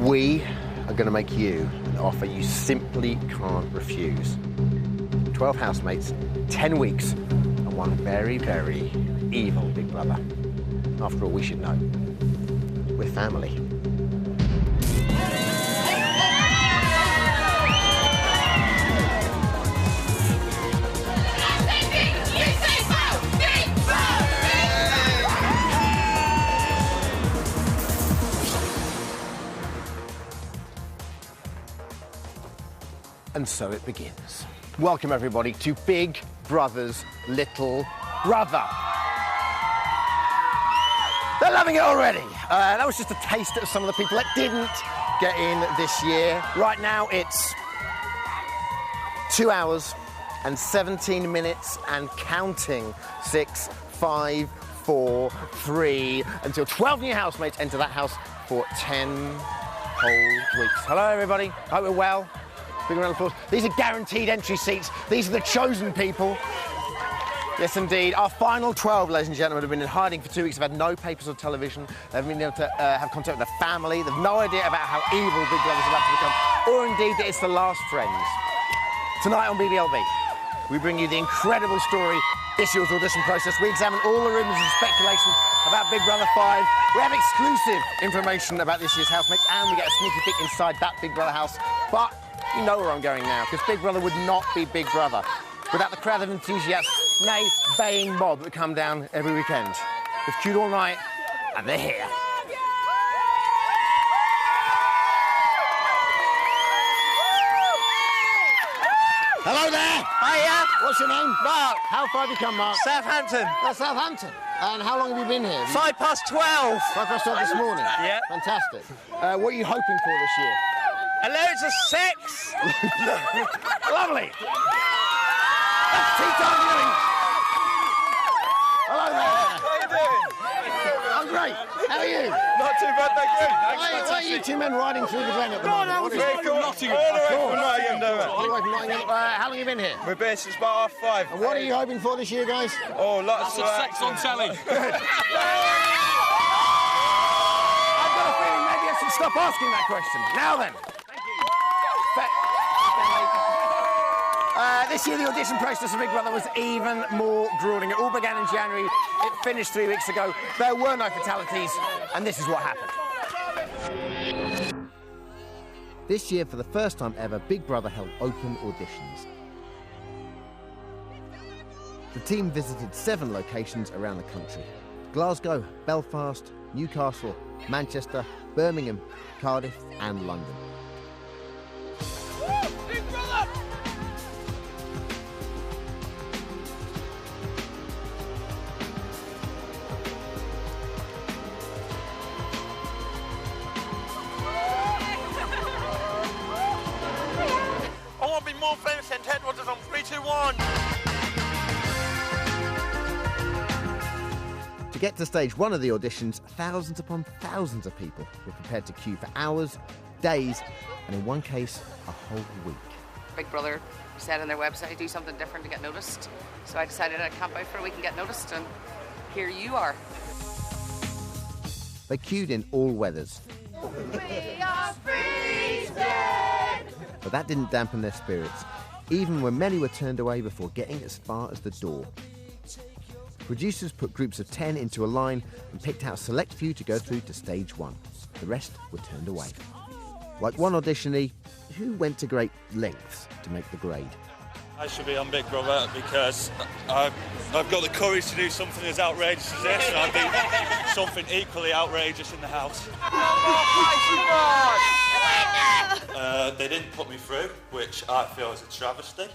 We are going to make you an offer you simply can't refuse. 12 housemates, 10 weeks, and one very, very evil big brother. After all, we should know. We're family. And so it begins. Welcome, everybody, to Big Brother's Little Brother. They're loving it already. That was just a taste of some of the people that didn't get in this year. Right now, it's 2 hours and 17 minutes and counting. 6, 5, 4, 3, until 12 new housemates enter that house for 10 whole weeks. Hello, everybody. Hope we're well. Big round of applause. These are guaranteed entry seats. These are the chosen people. Yes, indeed. Our final 12, ladies and gentlemen, have been in hiding for 2 weeks. They've had no papers or television. They haven't been able to have contact with their family. They've no idea about how evil Big Brother's about to become, or indeed that it's the last friends. Tonight on BBLB, we bring you the incredible story this year's audition process. We examine all the rumours and speculation about Big Brother 5. We have exclusive information about this year's housemates, and we get a sneaky peek inside that Big Brother house. But you know where I'm going now, because Big Brother would not be Big Brother without the crowd of enthusiasts, nay, baying mob that come down every weekend. They've queued all night, and they're here. Hello there. Hiya. What's your name? Mark. How far have you come, Mark? Southampton. That's Southampton. And how long have you been here? 12:05. 5:12 this morning? Yeah. Fantastic. What are you hoping for this year? Loads of sex. Lovely. That's tea time viewing. Hello there. How are you doing? I'm great. How are you? Not too bad, thank you. Why are you two men riding through the glen at the moment? What is it? We're from Nottingham. All the way from Nottingham, All the way from Nottingham. How long have you been here? We've been since about 5:30. And what are you hoping for this year, guys? Oh, lots of sex on telly. I've got a feeling maybe I should stop asking that question. Now then. This year, the audition process of Big Brother was even more gruelling. It all began in January. It finished 3 weeks ago. There were no fatalities, and this is what happened. This year, for the first time ever, Big Brother held open auditions. The team visited 7 locations around the country: Glasgow, Belfast, Newcastle, Manchester, Birmingham, Cardiff, and London. more famous than headwaters on 3, 2, 1. To get to stage 1 of the auditions, thousands upon thousands of people were prepared to queue for hours, days, and in one case, a whole week. Big Brother said on their website, do something different to get noticed. So I decided I'd camp out for a week and get noticed, and here you are. They queued in all weathers. We are freezing! But that didn't dampen their spirits, even when many were turned away before getting as far as the door. Producers put groups of 10 into a line and picked out a select few to go through to stage 1. The rest were turned away. Like one auditionee who went to great lengths to make the grade. I should be on Big Brother because I've got the courage to do something as outrageous as this, and I'd be something equally outrageous in the house. They didn't put me through, which I feel is a travesty.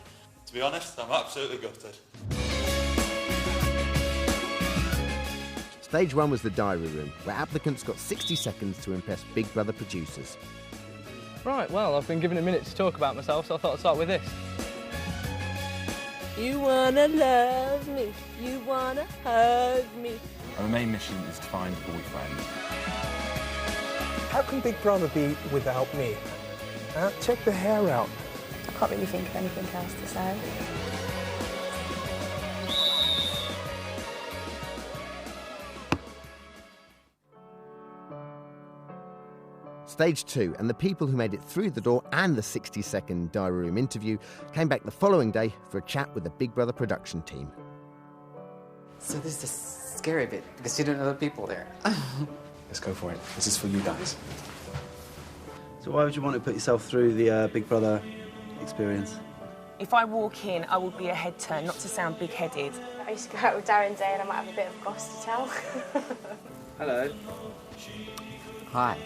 To be honest, I'm absolutely gutted. Stage 1 was the diary room, where applicants got 60 seconds to impress Big Brother producers. Right, well, I've been given a minute to talk about myself, so I thought I'd start with this. You wanna love me, you wanna hug me. And the main mission is to find a boyfriend. How can Big Brother be without me? Check the hair out. I can't really think of anything else to say. Stage 2, and the people who made it through the door and the 60-second diary room interview came back the following day for a chat with the Big Brother production team. So this is the scary bit, because you don't know the people there. Let's go for it. This is for you guys. So why would you want to put yourself through the Big Brother experience? If I walk in, I would be a head turn, not to sound big-headed. I used to go out with Darren Day and I might have a bit of goss to tell. Hello. Hi.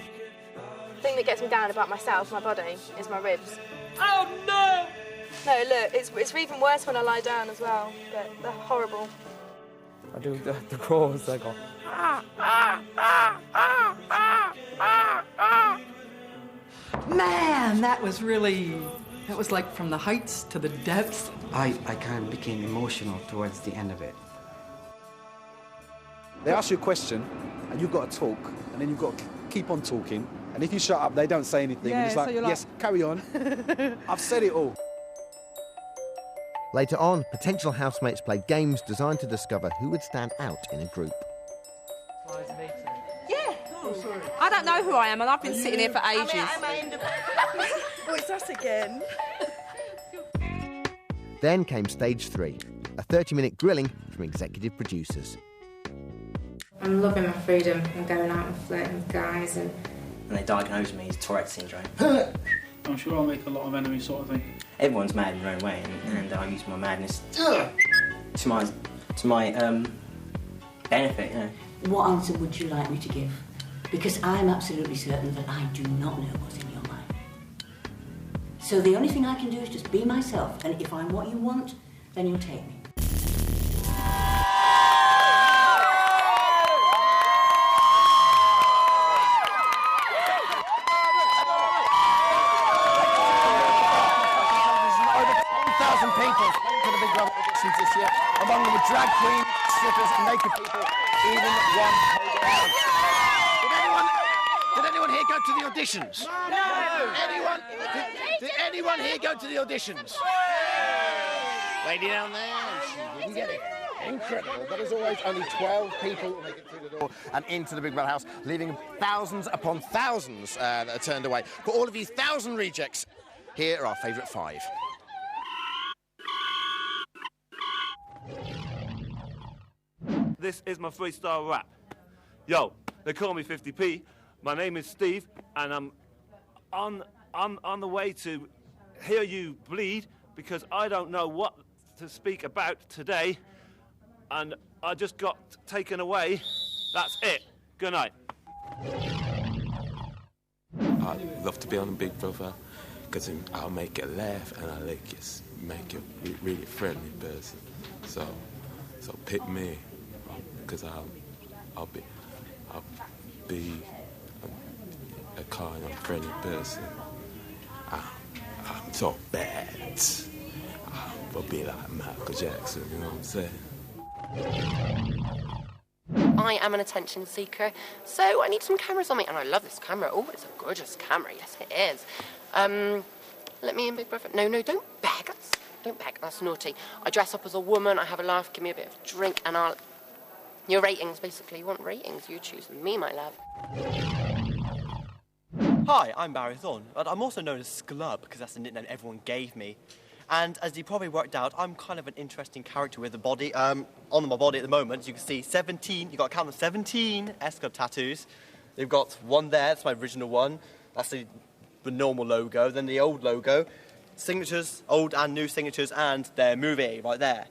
The thing that gets me down about myself, my body, is my ribs. Oh, no! No, look, it's even worse when I lie down as well, but they're horrible. I do the crawls, I go... Man, that was really... That was like from the heights to the depths. I kind of became emotional towards the end of it. They ask you a question, and you've got to talk, and then you've got to keep on talking. And if you shut up, they don't say anything. Yeah, and it's like, so you're like... yes, carry on. I've said it all. Later on, potential housemates played games designed to discover who would stand out in a group. Yeah. I don't know who I am, and I've been sitting here for ages. Oh, it's us again. Then came stage 3, a 30-minute grilling from executive producers. I'm loving my freedom and going out and flirting with guys and they diagnosed me as Tourette syndrome. I'm sure I'll make a lot of enemies, sort of thing. Everyone's mad in their own way, and I use my madness to my benefit, you know. What answer would you like me to give? Because I'm absolutely certain that I do not know what's in your mind. So the only thing I can do is just be myself, and if I'm what you want, then you'll take me. This year, among them were drag queens, strippers, and naked people, even one program. Did anyone here go to the auditions? No! Anyone? Did anyone here go to the auditions? Lady down there, she didn't get it. Incredible, but as always, only 12 people make it through the door and into the Big Brother house, leaving thousands upon thousands that are turned away. For all of you 1,000 rejects, here are our favourite 5. This is my freestyle rap. Yo, they call me 50p. My name is Steve, and I'm on the way to hear you bleed because I don't know what to speak about today, and I just got taken away. That's it. Good night. I'd love to be on a Big Brother because I'll make it laugh and I'll make it really friendly person. So pick me. Because I'll be a kind of friendly person. I'm so bad. I'll be like Michael Jackson, you know what I'm saying? I am an attention seeker, so I need some cameras on me, and I love this camera. Oh, it's a gorgeous camera. Yes, it is. Let me in, Big Brother. No, don't beg us. Don't beg. That's naughty. I dress up as a woman. I have a laugh. Give me a bit of a drink, and I'll. Your ratings, basically. You want ratings? You choose me, my love. Hi, I'm Barry Thorne, but I'm also known as Sclub because that's the nickname everyone gave me. And as you probably worked out, I'm kind of an interesting character with a body. On my body at the moment, as you can see, 17. You've got to count them 17 S-Club tattoos. You've got one there. That's my original one. That's the normal logo. Then the old logo. Signatures, old and new signatures, and their movie right there.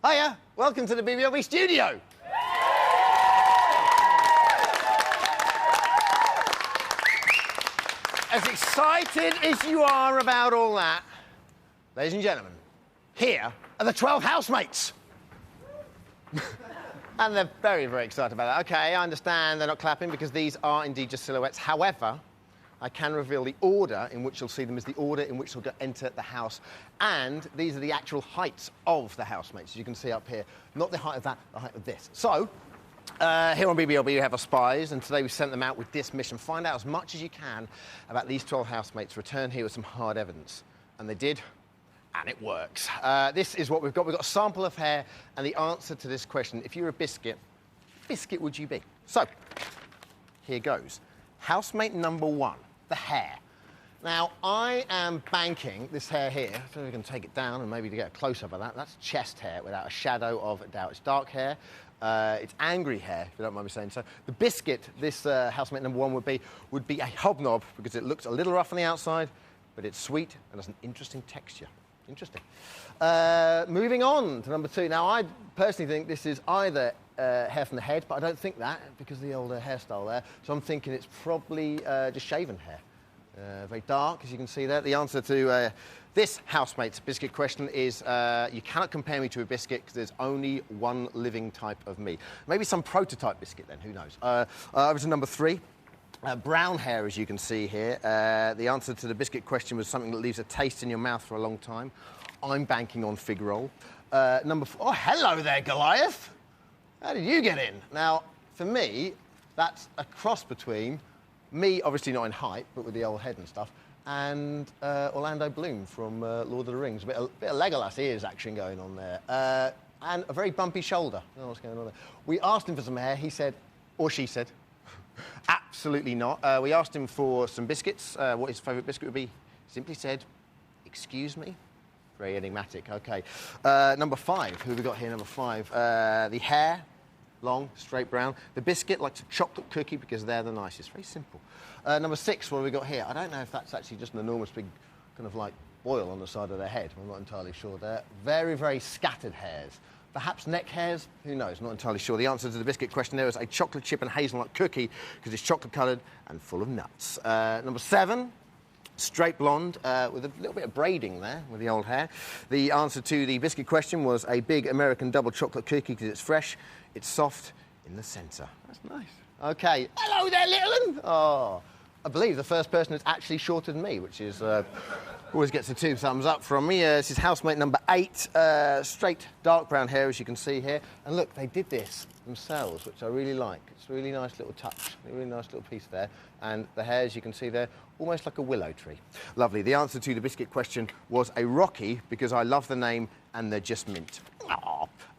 Hiya, welcome to the BBUK studio. As excited as you are about all that, ladies and gentlemen, here are the 12 housemates. And they're very, very excited about that. OK, I understand they're not clapping because these are indeed just silhouettes. However, I can reveal the order in which you'll see them is the order in which they'll enter the house. And these are the actual heights of the housemates, as you can see up here. Not the height of that, the height of this. So, here on BBLB we have our spies, and today we sent them out with this mission. Find out as much as you can about these 12 housemates. Return here with some hard evidence. And they did, and it works. This is what we've got. We've got a sample of hair, and the answer to this question, if you were a biscuit would you be? So, here goes. Housemate number 1, the hair. Now, I am banking this hair here, so we can take it down and maybe to get a close-up of that. That's chest hair without a shadow of a doubt. It's dark hair. It's angry hair, if you don't mind me saying so. The biscuit, this housemate number 1 would be a hobnob because it looks a little rough on the outside, but it's sweet and has an interesting texture. Interesting. Moving on to number 2. Now, I personally think this is either hair from the head, but I don't think that because of the older hairstyle there. So I'm thinking it's probably just shaven hair. Very dark, as you can see there. The answer to this housemate's biscuit question is you cannot compare me to a biscuit because there's only one living type of me. Maybe some prototype biscuit then, who knows? Over to number 3. Brown hair, as you can see here. The answer to the biscuit question was something that leaves a taste in your mouth for a long time. I'm banking on fig roll. Number 4. Oh, hello there, Goliath. How did you get in? Now, for me, that's a cross between me, obviously not in height, but with the old head and stuff, and Orlando Bloom from Lord of the Rings. A bit of Legolas ears action going on there. And a very bumpy shoulder. I don't know what's going on there. We asked him for some hair. He said, or she said, absolutely not. We asked him for some biscuits, what his favourite biscuit would be. Simply said, excuse me. Very enigmatic, OK. Number 5, who have we got here, number 5? The hair, long, straight brown. The biscuit likes a chocolate cookie because they're the nicest. Very simple. Number 6, what have we got here? I don't know if that's actually just an enormous big kind of like boil on the side of their head. I'm not entirely sure there. Very, very scattered hairs. Perhaps neck hairs? Who knows? Not entirely sure. The answer to the biscuit question there is a chocolate chip and hazelnut cookie because it's chocolate-coloured and full of nuts. Number 7, straight blonde with a little bit of braiding there with the old hair. The answer to the biscuit question was a big American double chocolate cookie because it's fresh, it's soft in the centre. That's nice. OK. Hello there, little one. Oh, I believe the first person is actually shorter than me, which is... always gets a 2 thumbs up from me. This is housemate number 8. Straight dark brown hair, as you can see here. And look, they did this themselves, which I really like. It's a really nice little touch, a really nice little piece there. And the hair, as you can see there, almost like a willow tree. Lovely. The answer to the biscuit question was a Rocky, because I love the name and they're just mint.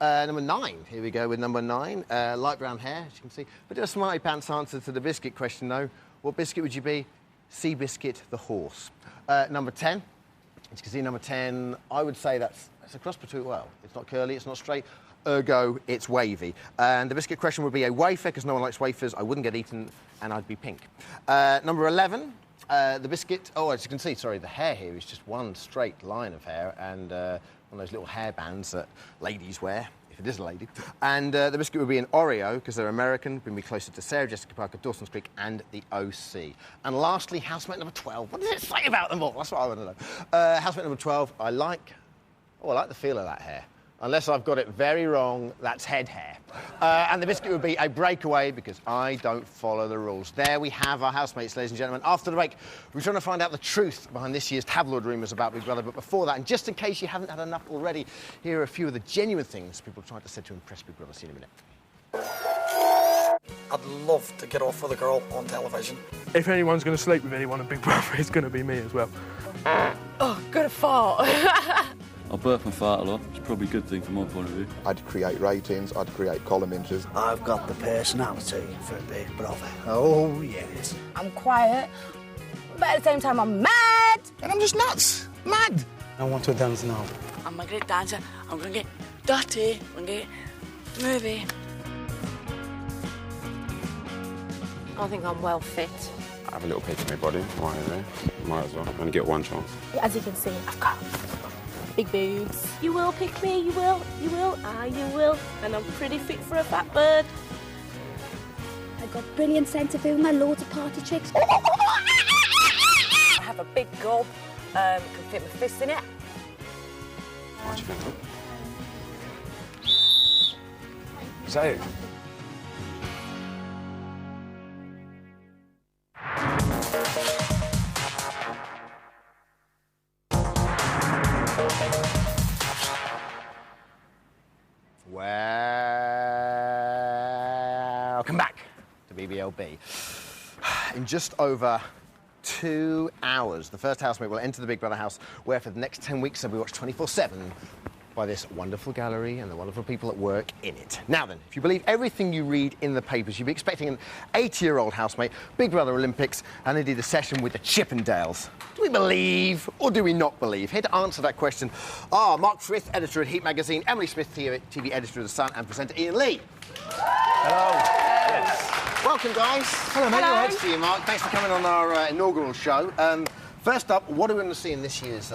Number 9, here we go with number 9. Light brown hair, as you can see. But a smarty pants answer to the biscuit question, though. What biscuit would you be? Seabiscuit the horse. Number 10, as you can see, number 10, I would say that's a cross between, well, it's not curly, it's not straight, ergo, it's wavy. And the biscuit question would be a wafer, because no one likes wafers, I wouldn't get eaten, and I'd be pink. Number 11, the biscuit, oh, as you can see, sorry, the hair here is just one straight line of hair, and one of those little hair bands that ladies wear. If it is a lady. And the biscuit would be an Oreo, because they're American, bring me closer to Sarah Jessica Parker, Dawson's Creek, and the OC. And lastly, housemate number 12. What does it say about them all? That's what I want to know. Housemate number 12, I like the feel of that hair. Unless I've got it very wrong, that's head hair. And the biscuit would be a breakaway because I don't follow the rules. There we have our housemates, ladies and gentlemen. After the break, we're trying to find out the truth behind this year's tabloid rumours about Big Brother. But before that, and just in case you haven't had enough already, here are a few of the genuine things people tried to say to impress Big Brother. See you in a minute. I'd love to get off with a girl on television. If anyone's going to sleep with anyone in Big Brother, it's going to be me as well. Oh, good fart. I burp and fart a lot. It's probably a good thing from my point of view. I'd create ratings, I'd create column inches. I've got the personality for Big Brother. Oh, yes. I'm quiet, but at the same time, I'm mad. And I'm just nuts. Mad. I want to dance now. I'm a great dancer. I'm going to get dirty. I'm going to get movie. I think I'm well fit. I have a little pick in my body. Might as well. I'm going to get one chance. As you can see, I've got big boobs. You will pick me, you will, you will, you will. And I'm pretty fit for a fat bird. I've got brilliant sense of humour, loads of party tricks. I have a big gob, can fit my fist in it. What do you think? Is that it? BBLB. In just over 2 hours, the first housemate will enter the Big Brother house, where for the next 10 weeks they'll be watched 24/7 by this wonderful gallery and the wonderful people at work in it. Now then, if you believe everything you read in the papers, you'd be expecting an 80-year-old housemate, Big Brother Olympics, and indeed a session with the Chippendales. Do we believe or do we not believe? Here to answer that question are Mark Frith, editor at Heat magazine, Emily Smith, TV editor of The Sun, and presenter Ian Lee. Hello. Yes. Welcome, guys. Hello, mate. Hello. Nice to see you, Mark. Thanks for coming on our inaugural show. First up, what are we going to see in this year's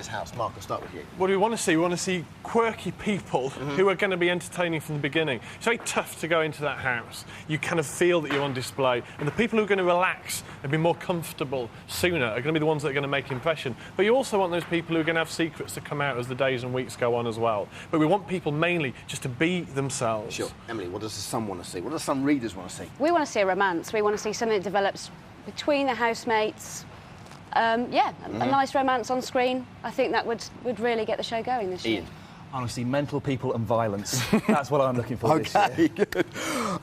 house? Mark, I'll start with you. What do we want to see? We want to see quirky people who are going to be entertaining from the beginning. It's very tough to go into that house. You kind of feel that you're on display. And the people who are going to relax and be more comfortable sooner are going to be the ones that are going to make impression. But you also want those people who are going to have secrets to come out as the days and weeks go on as well. But we want people mainly just to be themselves. Sure. Emily, what does the Sun want to see? What do some readers want to see? We want to see a romance. We want to see something that develops between the housemates. A nice romance on screen. I think that would really get the show going this year. I want to see mental people and violence. That's what I'm looking for this year. Good.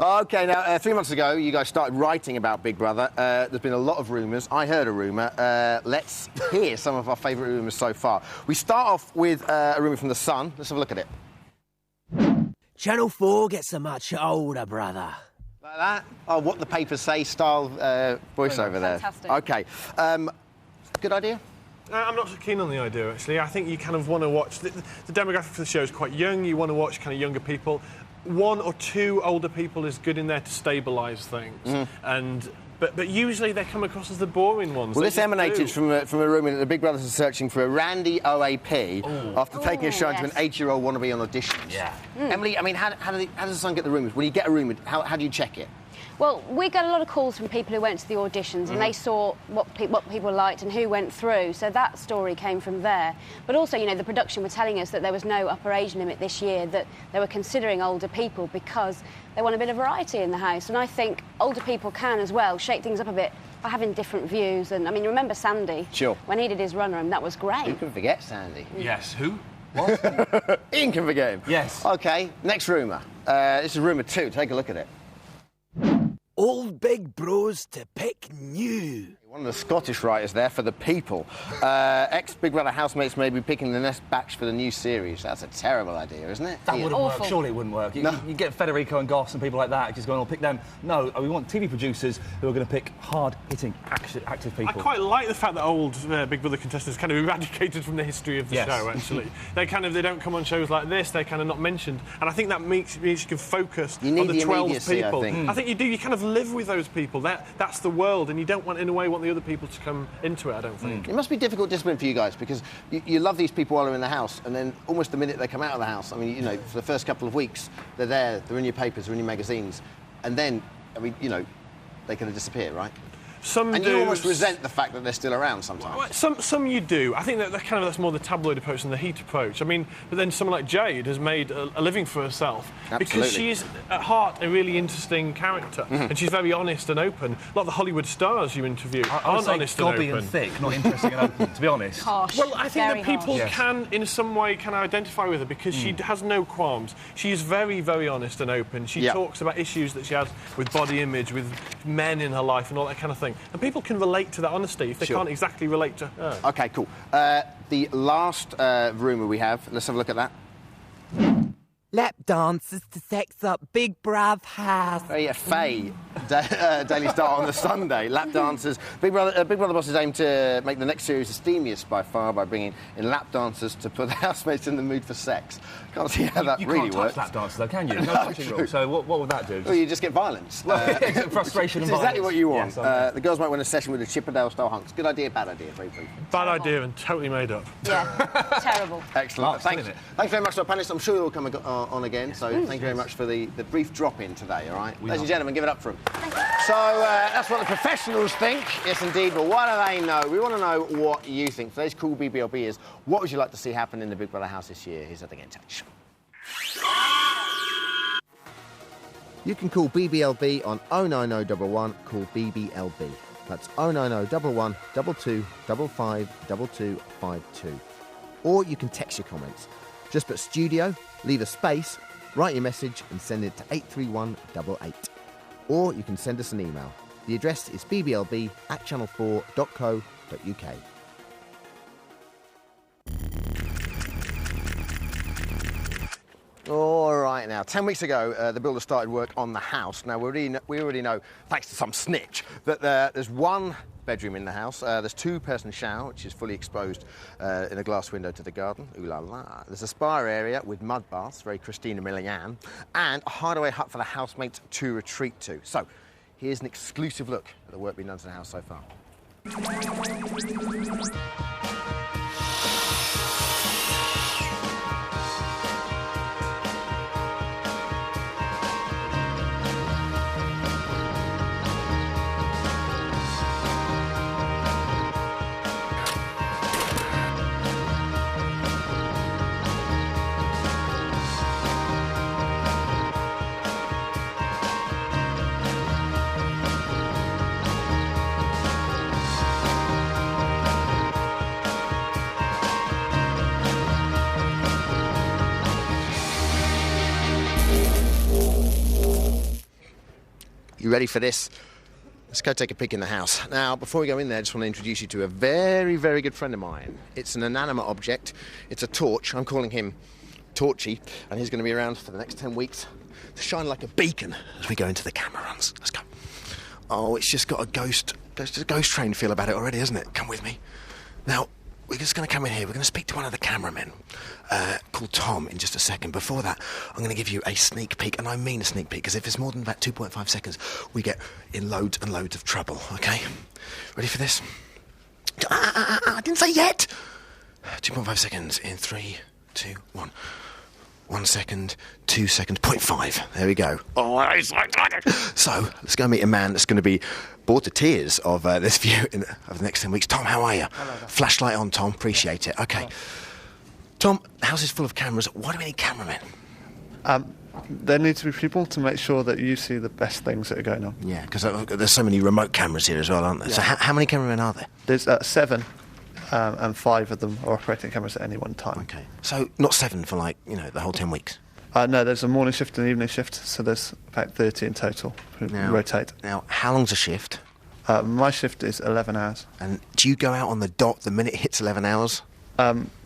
OK, now, 3 months ago, you guys started writing about Big Brother. There's been a lot of rumours. I heard a rumour. Let's hear some of our favourite rumours so far. We start off with a rumour from The Sun. Let's have a look at it. Channel 4 gets a much older brother. Like that? Oh, what the papers say style voiceover there. Fantastic. OK. Good idea? I'm not so keen on the idea, actually. I think you kind of want to watch... The demographic for the show is quite young. You want to watch kind of younger people. 1 or 2 older people is good in there to stabilise things. But usually they come across as the boring ones. Well, this emanated from a rumour that the Big Brothers are searching for a Randy OAP after taking a show into an 8-year-old wannabe on auditions. Yeah. Emily, I mean, how does The Sun get the rumours? When you get a rumour, how do you check it? Well, we got a lot of calls from people who went to the auditions and they saw what people liked and who went through, so that story came from there. But also, you know, the production were telling us that there was no upper age limit this year, that they were considering older people because they want a bit of variety in the house. And I think older people can, as well, shake things up a bit by having different views. And, I mean, remember Sandy? Sure. When he did his run-room, that was great. Who can forget Sandy? Yes, who? What? Ian can forget him. Yes. OK, next rumour. This is rumour 2. Take a look at it. Old big bros to pick new. One of the Scottish writers there for The People. Ex-Big Brother housemates may be picking the next batch for the new series. That's a terrible idea, isn't it? That wouldn't work. Surely it wouldn't work. You get Federico and Goss and people like that just going, "I'll pick them." No, we want TV producers who are going to pick hard-hitting, active people. I quite like the fact that old Big Brother contestants kind of eradicated from the history of the show, actually. They don't come on shows like this, they're kind of not mentioned. And I think that means you can focus on the 12 people. I think you do. You kind of live with those people. That's the world, and you don't want, in a way, the other people to come into it, I don't think. It must be difficult discipline for you guys, because you love these people while they're in the house, and then almost the minute they come out of the house, I mean, you know, for the first couple of weeks, they're there, they're in your papers, they're in your magazines, and then, I mean, you know, they kind of disappear, right? You almost resent the fact that they're still around sometimes. Some you do. I think that's more the tabloid approach than the Heat approach. I mean, but then someone like Jade has made a living for herself. Absolutely. Because she is, at heart, a really interesting character. And she's very honest and open. A lot of the Hollywood stars you interview aren't honest and open. Gobby and thick, not interesting and open, to be honest. Harsh. Well, I think that people harsh. can, in some way, identify with her because she has no qualms. She is very, very honest and open. She talks about issues that she has with body image, with men in her life and all that kind of thing. And people can relate to that honesty if they can't exactly relate to her. OK, cool. The last rumour we have, let's have a look at that. Lap dances to sex up Big Brav house. Oh, yeah, Faye, Daily Star on the Sunday. Lap dancers. Big Brother bosses aim to make the next series the steamiest by far by bringing in lap dancers to put the housemates in the mood for sex. Can't see how that really works. You can't touch lap dancers, though, can you? No touching rule. So what would that do? Well, you just get violence. Frustration and violence. Exactly what you want. The girls might win a session with the Chippendale-style hunks. Good idea, bad idea, very brief. Bad idea and totally made up. Yeah, terrible. Excellent. Thanks very much to our panellists. I'm sure they'll come on again, so thank you very much for the brief drop-in today, all right? Ladies and gentlemen, give it up for them. So that's what the professionals think. Yes, indeed, but what do they know? We want to know what you think. Today's cool BBLB is, what would you like to see happen in the Big Brother house this year? Here's how to get in touch. You can call BBLB on 09011, call BBLB. That's 09011 22 55 2252. Or you can text your comments. Just put studio, leave a space, write your message and send it to 83188. or you can send us an email. The address is bblb@channel4.co.uk. All right, now, 10 weeks ago, the builder started work on the house. Now, we already know, thanks to some snitch, that there's one bedroom in the house. There's two-person shower, which is fully exposed in a glass window to the garden. Ooh la la. There's a spa area with mud baths, very Christina Milian, and a hideaway hut for the housemates to retreat to. So, here's an exclusive look at the work being done to the house so far. You ready for this? Let's go take a peek in the house. Now, before we go in there, I just want to introduce you to a very, very good friend of mine. It's an inanimate object. It's a torch. I'm calling him Torchy, and he's going to be around for the next 10 weeks to shine like a beacon as we go into the camera runs. Let's go. Oh, it's just got a ghost train feel about it already, hasn't it? Come with me. Now, we're just going to come in here. We're going to speak to one of the cameramen called Tom in just a second. Before that, I'm going to give you a sneak peek, and I mean a sneak peek, because if it's more than about 2.5 seconds, we get in loads and loads of trouble, OK? Ready for this? I didn't say yet! 2.5 seconds in 3, 2, 1. 1 second, 2 seconds, 0.5. There we go. Oh, I'm so excited. So, let's go meet a man that's going to be bored to tears of this view over the next 10 weeks. Tom, how are you? Hello. Flashlight on, Tom. Appreciate it. OK. Tom, the house is full of cameras. Why do we need cameramen? There need to be people to make sure that you see the best things that are going on. Yeah, because there's so many remote cameras here as well, aren't there? Yeah. So how many cameramen are there? There's 7, and 5 of them are operating cameras at any one time. OK. So not 7 for, like, you know, the whole 10 weeks? No, there's a morning shift and an evening shift, so there's about 30 in total who rotate. Now, how long's a shift? My shift is 11 hours. And do you go out on the dot the minute it hits 11 hours?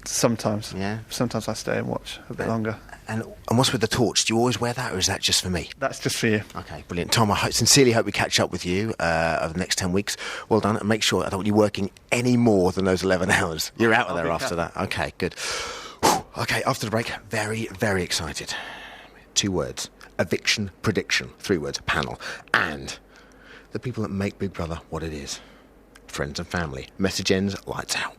Sometimes. Yeah? Sometimes I stay and watch a bit longer. And what's with the torch? Do you always wear that, or is that just for me? That's just for you. OK, brilliant. Tom, I sincerely hope we catch up with you over the next 10 weeks. Well done, and make sure I don't want you working any more than those 11 hours. You're out of there after that. OK, good. OK, after the break, very, very excited. 2 words. Eviction prediction. 3 words. Panel. And the people that make Big Brother what it is. Friends and family. Message ends, lights out.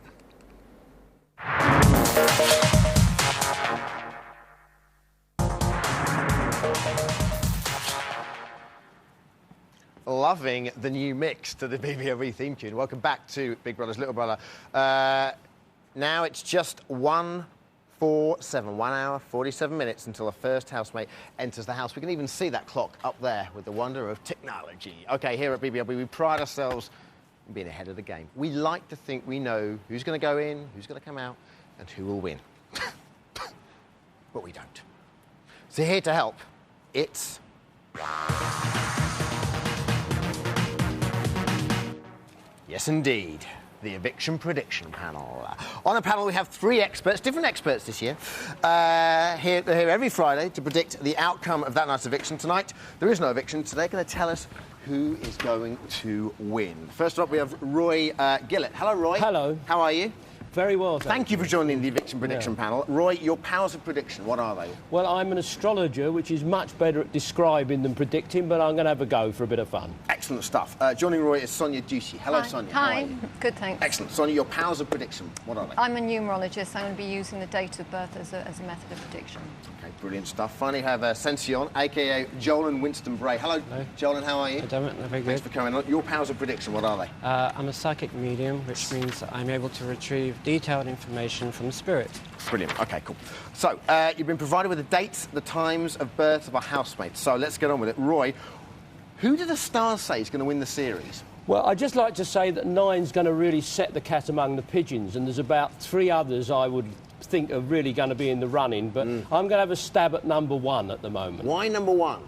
Loving the new mix to the BBUK theme tune. Welcome back to Big Brother's Little Brother. Now it's just 1:47, 1 hour, 47 minutes until the first housemate enters the house. We can even see that clock up there with the wonder of technology. OK, here at BBUK, we pride ourselves in being ahead of the game. We like to think we know who's going to go in, who's going to come out, and who will win. But we don't. So here to help, it's... Yes, indeed. The eviction prediction panel. On the panel, we have 3 experts, different experts this year, here every Friday to predict the outcome of that night's eviction. Tonight, there is no eviction, so they're going to tell us who is going to win. First up, we have Roy Gillett. Hello, Roy. Hello. How are you? Very well, Thank you for joining the eviction prediction panel. Roy, your powers of prediction, what are they? Well, I'm an astrologer, which is much better at describing than predicting, but I'm going to have a go for a bit of fun. Excellent stuff. Joining Roy is Sonia Ducey. Hello, Sonia. Hi. How are you? Good, thanks. Excellent. Sonia, your powers of prediction, what are they? I'm a numerologist. I'm going to be using the date of birth as a method of prediction. Okay, brilliant stuff. Finally, have Sension, a.k.a. Joel and Winston Bray. Hello, Joel, and how are you? Very good. Thanks for coming on. Your powers of prediction, what are they? I'm a psychic medium, which means I'm able to retrieve detailed information from spirit. Brilliant. OK, cool. So, you've been provided with the dates, the times of birth of our housemates. So let's get on with it. Roy, who do the stars say is going to win the series? Well, I'd just like to say that 9's going to really set the cat among the pigeons, and there's about 3 others I would think are really going to be in the running, but I'm going to have a stab at number 1 at the moment. Why number 1?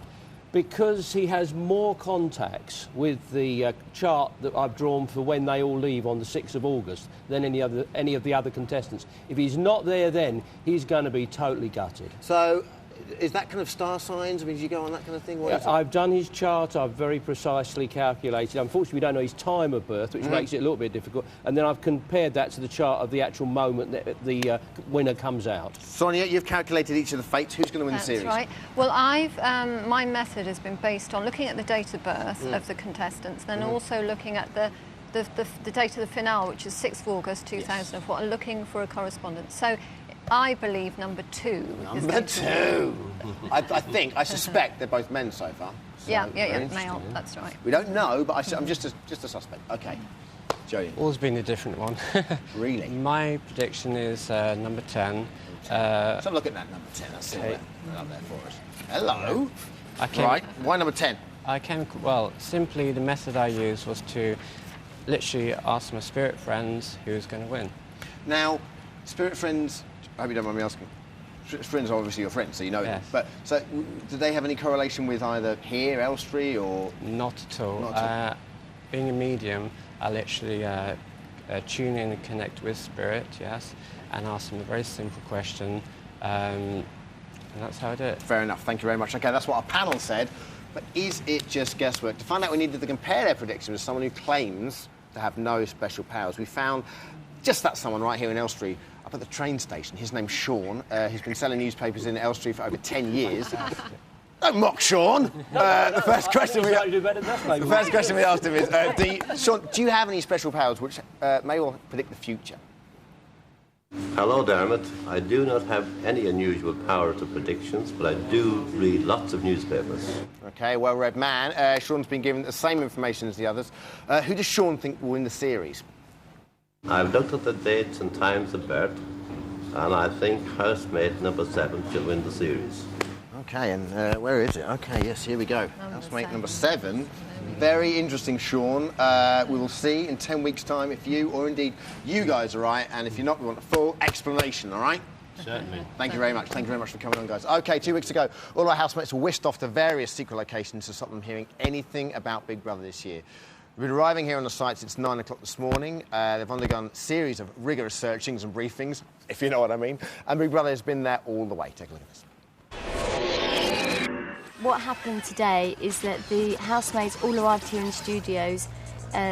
Because he has more contacts with the chart that I've drawn for when they all leave on the 6th of August than any of the other contestants. If he's not there then, he's going to be totally gutted. So, is that kind of star signs? I mean, do you go on that kind of thing? What is it? I've done his chart, I've very precisely calculated. Unfortunately, we don't know his time of birth, which makes it a little bit difficult. And then I've compared that to the chart of the actual moment that the winner comes out. Sonia, you've calculated each of the fates. Who's going to win the series? That's right. Well, my method has been based on looking at the date of birth of the contestants, then also looking at the date of the finale, which is 6th of August 2004, and looking for a correspondence. So I believe number 2. Number 2. I suspect they're both men so far. So yeah, male. That's right. We don't know, but I'm just a suspect. Okay, Joey. All's been a different one. Really? My prediction is number 10. So look at that number 10. Let's see what up there for us. Hello. Right. Why number 10? Simply the method I used was to literally ask my spirit friends who's going to win. Now, spirit friends, I hope you don't mind me asking. Friends are obviously your friends, so you know them. But so, do they have any correlation with either here, Elstree, or not at all? Being a medium, I literally tune in and connect with spirit, and ask them a very simple question, and that's how I do it. Fair enough. Thank you very much. Okay, that's what our panel said. But is it just guesswork? To find out, we needed to compare their prediction with someone who claims to have no special powers. We found just that someone right here in Elstree, up at the train station. His name's Sean. He's been selling newspapers in Elstree for over 10 years. Don't mock Sean. The first question we asked him is, Sean, do you have any special powers which may well predict the future? Hello, Dermot. I do not have any unusual power to predictions, but I do read lots of newspapers. OK, well-read man. Sean's been given the same information as the others. Who does Sean think will win the series? I've looked at the dates and times of birth, and I think housemate number 7 should win the series. OK, and where is it? OK, yes, here we go. Housemate number 7. Very interesting, Sean. We will see in 10 weeks' time if you, or indeed you guys, are right, and if you're not, we want a full explanation, all right? Certainly. Thank you very much. Thank you very much for coming on, guys. OK, 2 weeks ago, all our housemates were whisked off to various secret locations to stop them hearing anything about Big Brother this year. We've been arriving here on the site since 9 o'clock this morning. They've undergone a series of rigorous searchings and briefings, if you know what I mean, and Big Brother has been there all the way. Take a look at this. What happened today is that the housemates all arrived here in the studios,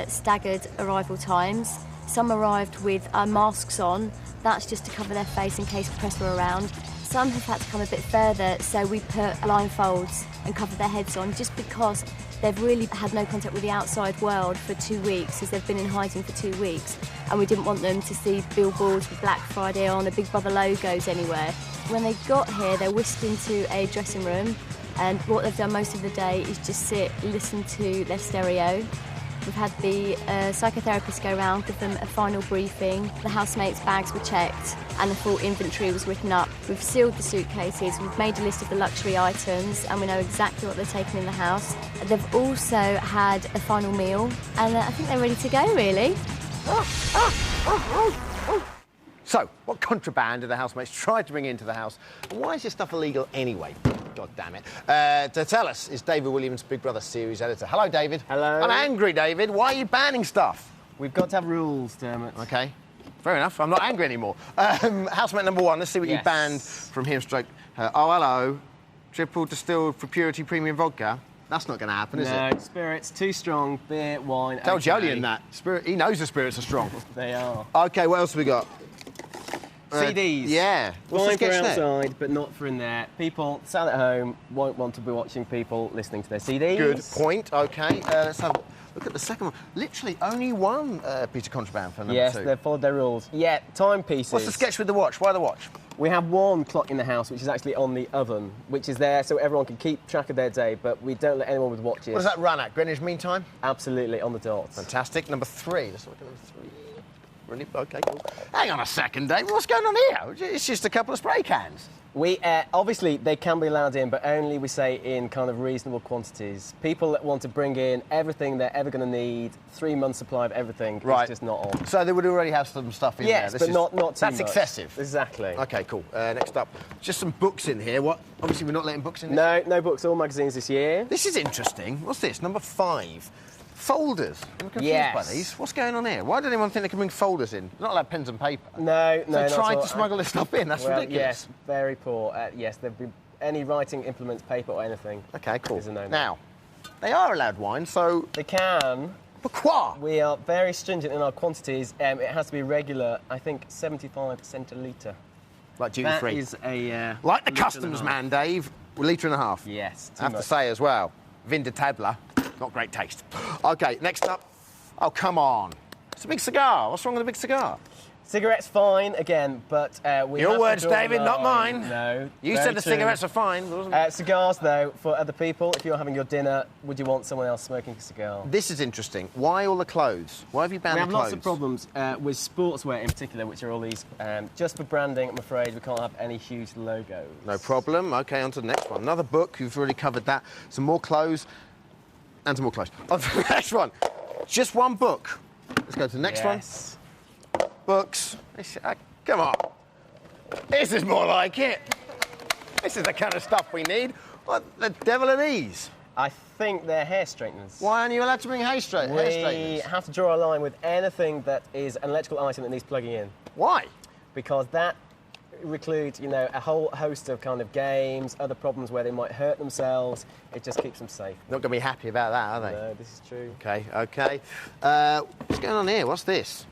staggered arrival times. Some arrived with masks on. That's just to cover their face in case press were around. Some have had to come a bit further, so we put blindfolds and covered their heads on just because they've really had no contact with the outside world for 2 weeks, as they've been in hiding for 2 weeks, and we didn't want them to see billboards with Black Friday on, or Big Brother logos anywhere. When they got here, they're whisked into a dressing room, and what they've done most of the day is just sit, listen to their stereo. We've had the psychotherapist go around, give them a final briefing. The housemates' bags were checked and the full inventory was written up. We've sealed the suitcases, we've made a list of the luxury items, and we know exactly what they're taking in the house. They've also had a final meal, and I think they're ready to go, really. So, what contraband did the housemates try to bring into the house? And why is this stuff illegal anyway? God damn it. To tell us is David Williams, Big Brother series editor. Hello, David. Hello. I'm angry, David. Why are you banning stuff? We've got to have rules, Dermot. OK. Fair enough. I'm not angry anymore. Housemate number 1, let's see what you banned from here stroke. Oh, hello. Triple distilled for purity premium vodka. That's not going to happen, is it? No, spirits, too strong. Beer, wine. Tell okay. Jolien that. Spirit, he knows the spirits are strong. They are. OK, what else have we got? CDs. Yeah. Fine for outside, but not for in there. People sat at home won't want to be watching people listening to their CDs. Good point. OK, let's have a look at the second one. Literally only one piece of contraband for number 2. Yes, they've followed their rules. Yeah, timepieces. What's the sketch with the watch? Why the watch? We have one clock in the house, which is actually on the oven, which is there so everyone can keep track of their day, but we don't let anyone with watches. What does that run at? Greenwich Mean Time? Absolutely, on the dot. Fantastic. Number 3. Let's look at number 3. Really? OK, cool. Hang on a second, Dave. What's going on here? It's just a couple of spray cans. We obviously they can be allowed in, but only we say in kind of reasonable quantities. People that want to bring in everything they're ever going to need, 3 months supply of everything, Right. is just not on. So they would already have some stuff in there. Yes, but not too That's much. excessive. Exactly. Okay, cool. Next up, just some books in here. What? Obviously, we're not letting books in. This. No books, all magazines this year. This is interesting. What's this? Number 5. Folders. I'm confused by these. What's going on here? Why did anyone think they could bring folders in? Not allowed pens and paper. No. So they tried to smuggle this stuff in. That's ridiculous. Yes, very poor. Yes, there'd be any writing implements, paper or anything. Okay, cool. Is a no-no. Now, they are allowed wine, so they can. Pourquoi? We are very stringent in our quantities. It has to be regular. I think 75 centilitre. Like duty free. That is a like the litre customs and a half. man, Dave. A litre and a half. Yes. I have to say as well, vin de table, not great taste. Okay, next up. Oh, come on. It's a big cigar. What's wrong with a big cigar? Cigarettes fine again, but we Your have to words, draw the David, not line. mine. No. You very said the true. cigarettes are fine, wasn't it? Cigars, though, for other people. If you're having your dinner, would you want someone else smoking a cigar? This is interesting. Why all the clothes? Why have you banned We have the clothes? lots of problems with sportswear in particular, which are all these. Just for branding, I'm afraid we can't have any huge logos. No problem. OK, on to the next one. Another book. You've already covered that. Some more clothes. And some more clothes. On to the next one. Just one book. Let's go to the next one. Books. Come on. This is more like it. This is the kind of stuff we need. What the devil are these? I think they're hair straighteners. Why aren't you allowed to bring hair We straighteners? have to draw a line with anything that is an electrical item that needs plugging in. Why? Because that includes, a whole host of kind of games, other problems where they might hurt themselves. It just keeps them safe. Not going to be happy about that, are they? No, this is true. OK. What's going on here? What's this?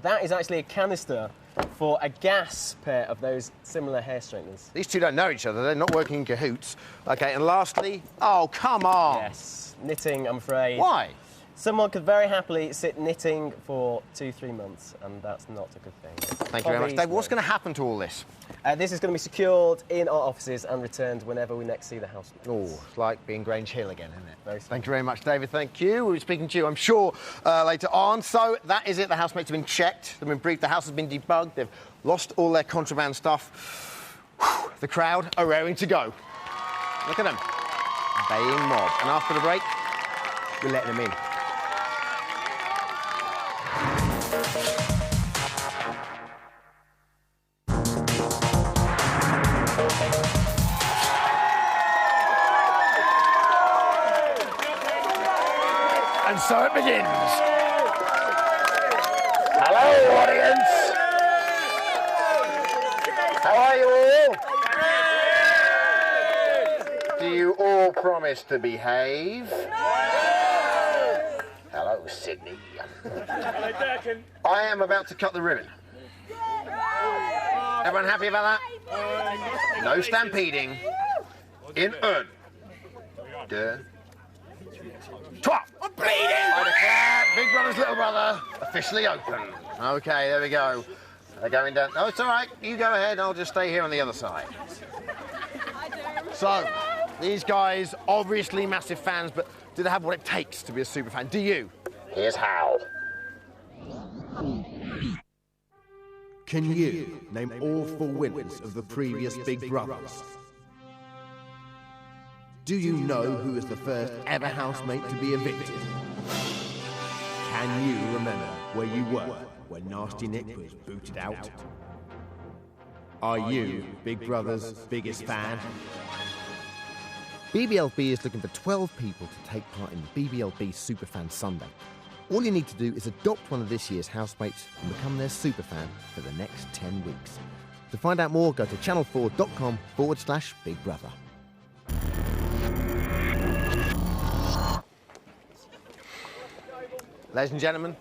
That is actually a canister for a gas pair of those similar hair straighteners. These two don't know each other. They're not working in cahoots. OK, and lastly... Oh, come on! Yes, knitting, I'm afraid. Why? Someone could very happily sit knitting for 2-3 months, and that's not a good thing. Thank you very much, Dave. What's going to happen to all this? This is going to be secured in our offices and returned whenever we next see the housemates. Oh, it's like being Grange Hill again, isn't it? Thank you very much, David. Thank you. We'll be speaking to you, I'm sure, later on. So that is it. The housemates have been checked. They've been briefed. The house has been debugged. They've lost all their contraband stuff. Whew. The crowd are raring to go. Look at them. Baying mob. And after the break, we're letting them in. And so it begins. Hello, audience. How are you all? Do you all promise to behave? Hello, Sydney. I am about to cut the ribbon. Everyone happy about that? No stampeding. In un. Deux. Trois. I'm bleeding! I declare Big Brother's little brother officially open. OK, there we go. They're going down. No, it's all right. You go ahead. I'll just stay here on the other side. So, these guys, obviously massive fans, but do they have what it takes to be a super fan? Do you? Here's how. Can you name all 4 winners of the previous Big Brothers? Do you know who is the first ever housemate to be evicted? Can you remember where you were when Nasty Nick was booted out? Are you Big Brother's biggest fan? BBLB is looking for 12 people to take part in the BBLB Superfan Sunday. All you need to do is adopt one of this year's housemates and become their superfan for the next 10 weeks. To find out more, go to channel4.com/Big Brother. Ladies and gentlemen,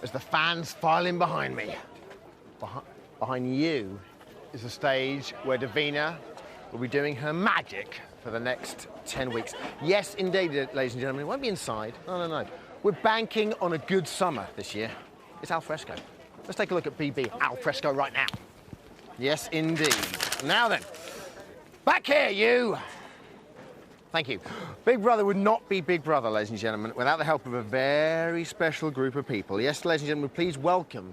as the fans file in behind me, behind you is a stage where Davina will be doing her magic for the next 10 weeks. Yes, indeed, ladies and gentlemen, it won't be inside. No. We're banking on a good summer this year. It's al fresco. Let's take a look at BB al fresco right now. Yes, indeed. Now then, back here, you. Thank you. Big Brother would not be Big Brother, ladies and gentlemen, without the help of a very special group of people. Yes, ladies and gentlemen, please welcome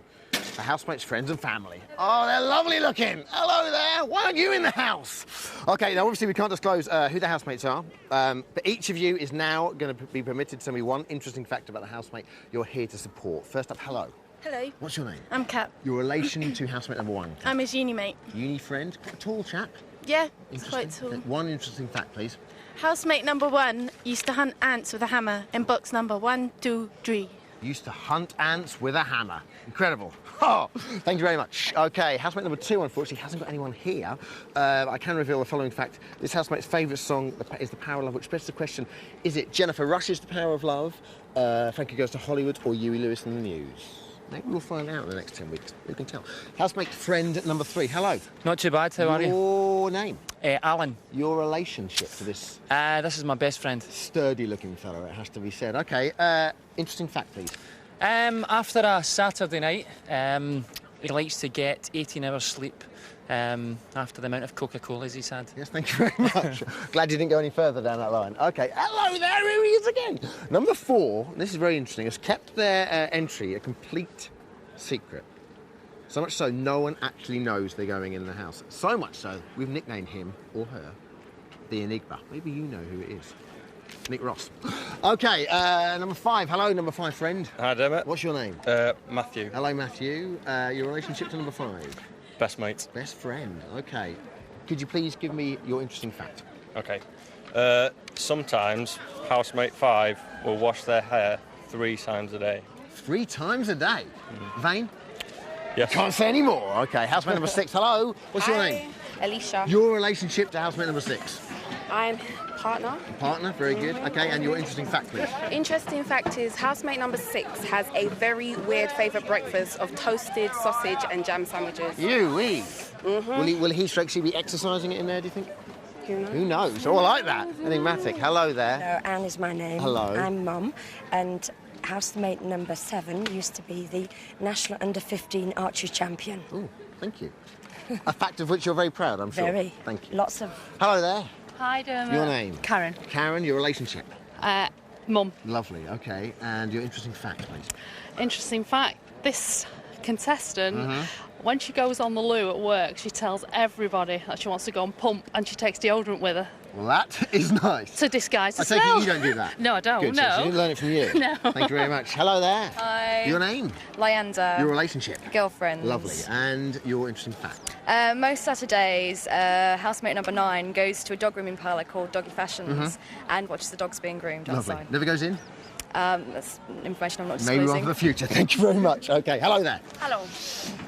the housemates, friends and family. Oh, they're lovely looking. Hello there. Why aren't you in the house? OK, now, obviously, we can't disclose who the housemates are, but each of you is now going to be permitted to tell me one interesting fact about the housemate you're here to support. First up, hello. Hello. What's your name? I'm Kat. Your relation to housemate number 1? I'm his uni mate. Uni friend? Quite a tall chap. Yeah, he's quite tall. Okay, one interesting fact, please. Housemate number 1 used to hunt ants with a hammer in books number 1, 2, 3. Used to hunt ants with a hammer. Incredible. Oh, thank you very much. OK, housemate number 2, unfortunately, hasn't got anyone here. I can reveal the following fact. This housemate's favourite song is The Power of Love, which begs the question, is it Jennifer Rush's The Power of Love, Frankie Goes to Hollywood, or Huey Lewis and the News? Maybe we'll find out in the next 10 weeks. Who can tell? Housemate friend number 3, hello. Not too bad, how are you? Your name? Alan. Your relationship to this? This is my best friend. Sturdy-looking fellow, it has to be said. OK, interesting fact, please. After a Saturday night, he likes to get 18 hours sleep after the amount of Coca-Colas he's had. Yes, thank you very much. Glad you didn't go any further down that line. OK, hello there, here he is again. Number 4, this is very interesting, has kept their entry a complete secret. So much so, no one actually knows they're going in the house. So much so, we've nicknamed him, or her, the Enigma. Maybe you know who it is. Nick Ross. OK, number 5. Hello, number 5 friend. Hi, Dermot. What's your name? Matthew. Hello, Matthew. Your relationship to number 5? Best mate. Best friend. OK. Could you please give me your interesting fact? OK. Sometimes housemate 5 will wash their hair 3 times a day. 3 times a day? Vane? Yes. Can't say any more. OK, housemate number 6. Hello. What's your name? Alicia. Your relationship to housemate number 6? I'm partner. Partner, very good. OK, and your interesting fact, please. Interesting fact is housemate number 6 has a very weird favourite breakfast of toasted sausage and jam sandwiches. You-wee. Will he stroke she be exercising it in there, do you think? Who knows? Oh, I like that. Enigmatic. Hello there. Hello, Anne is my name. Hello. I'm Mum, and housemate number 7 used to be the national under-15 archery champion. Oh, thank you. A fact of which you're very proud, I'm sure. Very. Thank you. Lots of... Hello there. Hi, Dermot. Your name? Karen. Karen, your relationship? Mum. Lovely, OK. And your interesting fact, please. Interesting fact, this contestant, when she goes on the loo at work, she tells everybody that she wants to go and pump, and she takes deodorant with her. Well, that is nice. To disguise the I take smell. it you don't do that? No, I don't, Good, no. So she didn't learn it from you? No. Thank you very much. Hello there. Hi. Your name? Lyanda. Your relationship? Girlfriend. Lovely. And your interesting fact? Most Saturdays, housemate number 9 goes to a dog grooming parlour called Doggy Fashions and watches the dogs being groomed Lovely. outside. Never goes in? That's information I'm not disclosing. Maybe one for the future. Thank you very much. OK, hello there. Hello.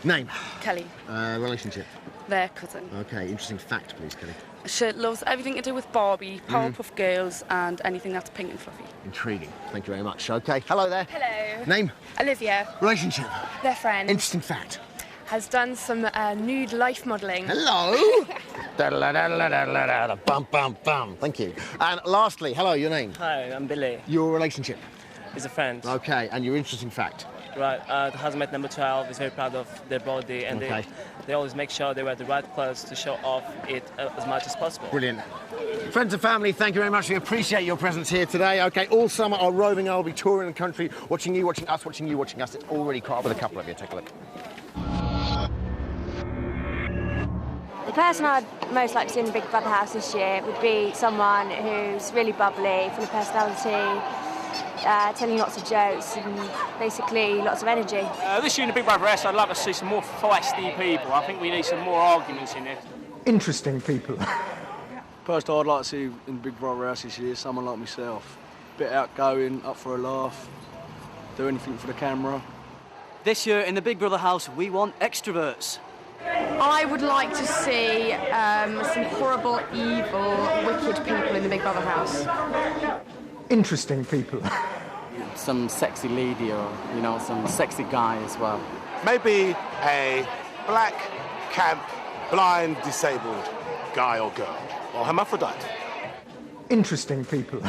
Name? Kelly. Relationship? Their cousin. OK, interesting fact, please, Kelly. She loves everything to do with Barbie, Powerpuff Girls, and anything that's pink and fluffy. Intriguing. Thank you very much. OK, hello there. Hello. Name? Olivia. Relationship? Their friend. Interesting fact. Has done some nude life modelling. Hello. Bum, bum, bum. Thank you. And lastly, hello, your name? Hi, I'm Billy. Your relationship? He's a friend. OK, and your interesting fact? Right, the housemate number 12 is very proud of their body, and they always make sure they wear the right clothes to show off it as much as possible. Brilliant. Friends and family, thank you very much. We appreciate your presence here today. OK, all summer I'll roving, I'll be touring the country, watching you, watching us, watching you, watching us. It's already caught up with a couple of you. Take a look. The person I'd most like to see in the Big Brother house this year would be someone who's really bubbly, full of personality, telling lots of jokes and basically lots of energy. This year in the Big Brother house, I'd love to see some more feisty people. I think we need some more arguments in there. Interesting people. Person I'd like to see in Big Brother house this year is someone like myself. Bit outgoing, up for a laugh, do anything for the camera. This year in the Big Brother house, we want extroverts. I would like to see some horrible, evil, wicked people in the Big Brother house. Interesting people. Some sexy lady or, you know, some sexy guy as well. Maybe a black, camp, blind, disabled guy or girl, or hermaphrodite. Interesting people.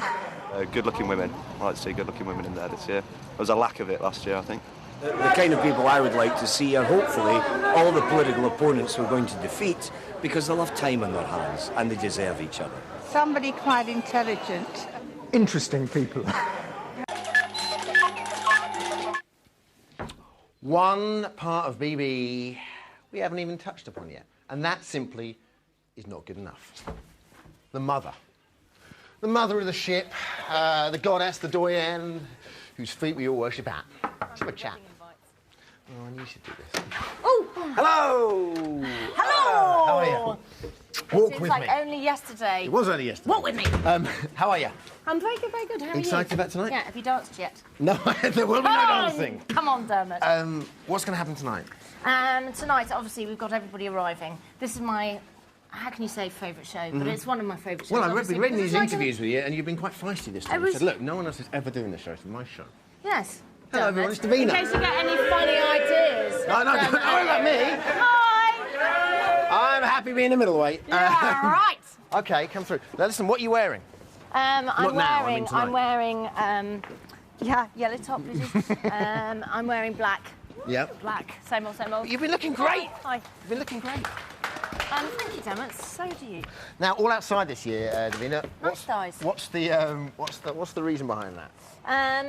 Good-looking women. I'd like to see good-looking women in there this year. There was a lack of it last year, I think. The kind of people I would like to see are hopefully all the political opponents we're going to defeat because they'll have time on their hands and they deserve each other. Somebody quite intelligent. Interesting people. One part of BB we haven't even touched upon yet, and that simply is not good enough. The mother. The mother of the ship, the goddess, the doyenne, whose feet we all worship at. Let's have a chat. Oh, and you should do this. Oh! Hello! Hello! How are you? Walk with me. Only yesterday. It was only yesterday. Walk with me. How are you? I'm very good, very good. How are you? Excited about tonight? Yeah, have you danced yet? No, there will be no dancing. Come on, Dermot. What's going to happen tonight? Tonight, obviously, we've got everybody arriving. This is my, how can you say favourite show? But it's one of my favourite shows. Well, I've obviously, been reading because these it's like interviews with you, and you've been quite feisty this time. You said, look, no one else is ever doing this show. It's my show. Yes. Hello, everyone. It's Davina. In case you get any funny ideas. No, don't worry about me. Hi. I'm happy being the middleweight. Yeah, right. OK, come through. Now, listen, what are you wearing? I'm tonight. wearing, yellow top, please. I'm wearing black. Yep. Black. Same old, same old. You've been looking great. Hi. You've been looking great. Thank you, Dermot. So do you. Now, all outside this year, Davina. What's the reason behind that?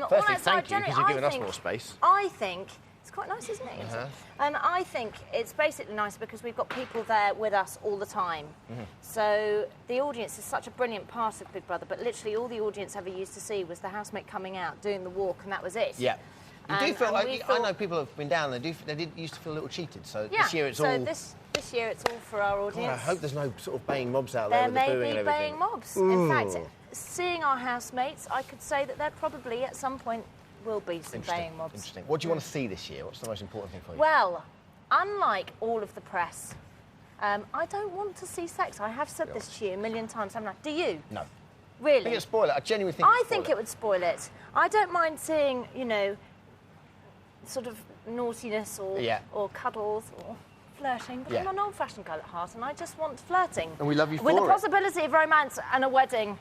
Firstly, thank you, because you're giving us more space. I think it's quite nice, isn't it? I think it's basically nice because we've got people there with us all the time. So the audience is such a brilliant part of Big Brother, but literally all the audience ever used to see was the housemate coming out, doing the walk, and that was it. Yeah. You do feel like, I know people have been down, they used to feel a little cheated, so this year it's all... This year it's all for our audience. Well, I hope there's no sort of baying mobs out there with the booing and everything. There may be baying mobs. In fact, seeing our housemates, I could say that there probably at some point will be some baying mobs. Interesting. What do you want to see this year? What's the most important thing for you? Well, unlike all of the press, I don't want to see sex. I have said this to you a million times, haven't I? Do you? No. Really? I think it'd spoil it. I genuinely think I think it would spoil it. I don't mind seeing, you know, sort of naughtiness or cuddles or flirting, but I'm an old-fashioned girl at heart, and I just want flirting. And we love you for with the possibility of romance and a wedding.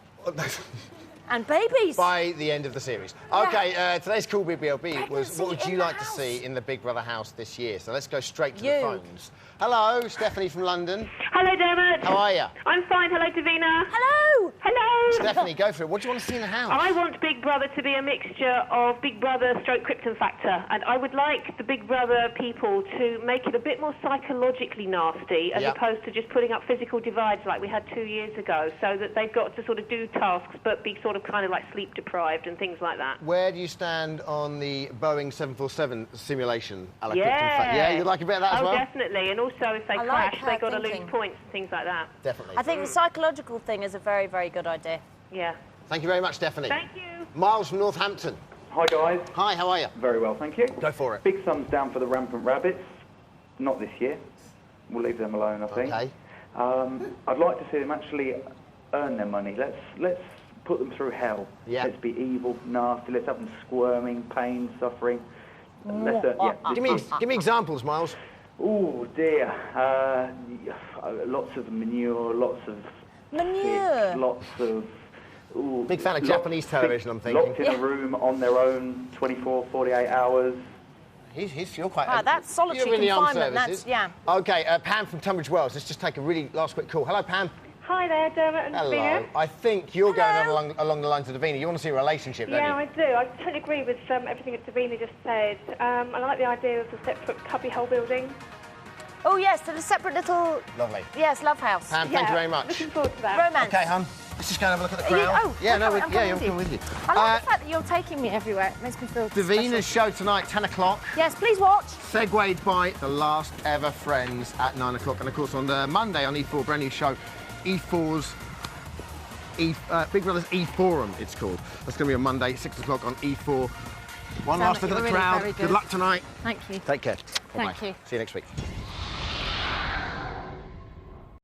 And babies. By the end of the series. OK, today's Cool BBLB was what would you like to see in the Big Brother house this year? So let's go straight to the phones. Hello, Stephanie from London. Hello, Dermot. How are you? I'm fine. Hello, Davina. Hello. Hello. Stephanie, go for it. What do you want to see in the house? I want Big Brother to be a mixture of Big Brother stroke Krypton Factor, and I would like the Big Brother people to make it a bit more psychologically nasty as opposed to just putting up physical divides like we had 2 years ago, so that they've got to sort of do tasks but be sort of kind of like sleep deprived and things like that. Where do you stand on the Boeing 747 simulation? Yeah, you'd like a bit of that as well? Oh, definitely. And also, if they crash, they've got to lose points and things like that. Definitely. I think the psychological thing is a very, very good idea. Yeah. Thank you very much, Stephanie. Thank you. Miles from Northampton. Hi, guys. Hi, how are you? Very well, thank you. Go for it. Big thumbs down for the Rampant Rabbits. Not this year. We'll leave them alone, I think. OK. I'd like to see them actually earn their money. Let's put them through hell. Yeah. Let's be evil, nasty. Let's have them squirming, pain, suffering. Give me examples, Miles. Oh dear. Lots of manure, lots of sick, lots of. Big fan of Japanese television, I'm thinking. Locked in a room on their own, 24, 48 hours. You're quite... that's solitary confinement. That's OK, Pam from Tunbridge Wells. Let's just take a really last quick call. Hello, Pam. Hi there, Dermot and Davina. I think you're going along the lines of Davina. You want to see a relationship, don't you? Yeah, I do. I totally agree with everything that Davina just said. I like the idea of the separate cubbyhole building. Oh, yes, to the separate little... Lovely. Yes, love house. Pam, thank you very much. Looking forward to that. Romance. OK, hon. Let's just go and have a look at the crowd. I'm coming with you. I like the fact that you're taking me everywhere. It makes me feel Davina's show tonight, 10 o'clock. Yes, please watch. Segued by The Last Ever Friends at 9 o'clock. And, of course, on the Monday on E4, brand new show, E4's... Big Brother's E-Forum, it's called. That's going to be on Monday, 6 o'clock on E4. One last look at the crowd. Good luck tonight. Thank you. Take care. Thank you. See you next week.